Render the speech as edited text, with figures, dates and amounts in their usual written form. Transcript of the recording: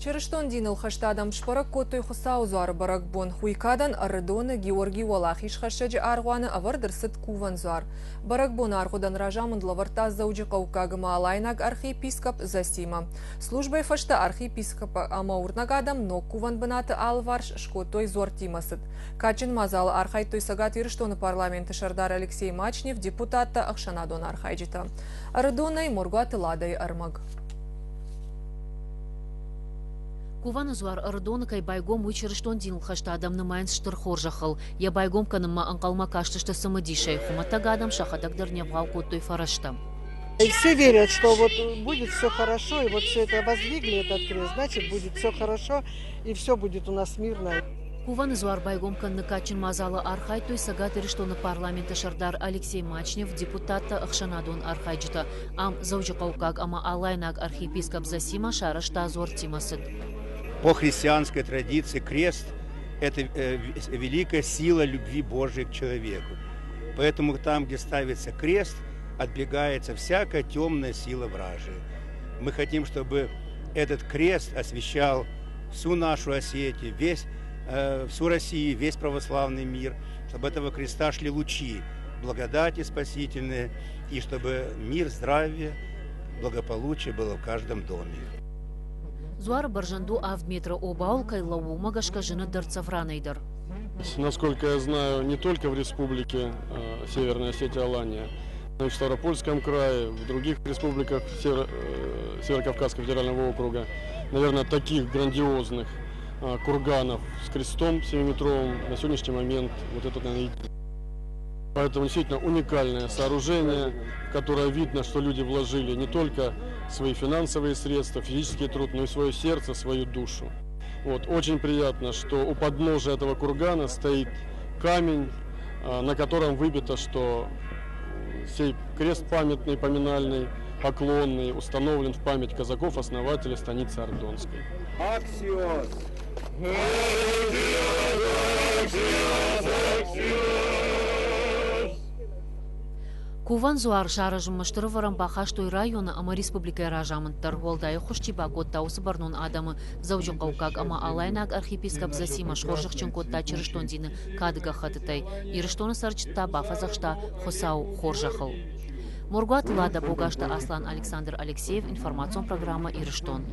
Черештон диныл хаштадам шпарак котой хусау зуар барак бон хуйкадан арредоны Георгий Валахиш хашаджи аргуаны авардырсыт куван зуар. Барак бон аргудан ражамын лаварта зауджи каукагыма алайнаг архиепископ Засима. Службой фашта архиепископа амаурнагадам но куван банаты алварш шкотой зуар тимасыт. Качин мазал архай той сагат Черештоны парламенты Шардар Алексей Мачнев депутатта Ахшанадон архайджита. Арредонай моргуаты ладай армаг. Куван зуар ардон кай байгом учерештон динл хашта адамны майнс штыр хоржахал. Я байгом каныма анкалма каштышты самадишай. Хумата адам шахадагдыр невгал коттой фарашта. И все верят, что вот будет все хорошо, и вот все это воздвигли этот крест, значит будет все хорошо, и все будет у нас мирно. Куван зуар байгом канны качин мазала архай той сагат Черештоны парламента Шардар Алексей Мачнев депутатта Ахшанадон архайджита. Ам заужи каукаг ама алайнаг архиепископ Засима шарашта зор тимасыт. По христианской традиции крест – это великая сила любви Божией к человеку. Поэтому там, где ставится крест, отбегается всякая темная сила вражия. Мы хотим, чтобы этот крест освещал всю нашу Осетию, всю Россию, весь православный мир, чтобы этого креста шли лучи, благодати спасительные, и чтобы мир, здравие, благополучие было в каждом доме. Зуар баржанду Авдмитра Обаул кайлау магашка жена Дарцавранайдар. Насколько я знаю, не только в республике Северная Осетия, Алания, но и в Ставропольском крае, в других республиках Северо-Кавказского федерального округа, наверное, таких грандиозных курганов с крестом 7-метровым на сегодняшний момент вот это, наверное, поэтому действительно уникальное сооружение, в которое видно, что люди вложили не только свои финансовые средства, физический труд, но и свое сердце, свою душу. Вот. Очень приятно, что у подножия этого кургана стоит камень, на котором выбито, что сей крест памятный, поминальный, поклонный, установлен в память казаков, основателей станицы Ардонской. Аксиос! Куван зуар шаражым маштырыварам бахаштой района ама республика ражамынтар. Волдайы хуштиба коттаусы барнун адамы заужын каукак ама алайнаг архиепископ Засима шхоржықчын котта Черештон дины кадыга хатытай. Ирештоны сарчытта бафазақшта хосау хоржахыл. Моргуат лада богашта Аслан Александр Алексеев, информацион программа Ирештон.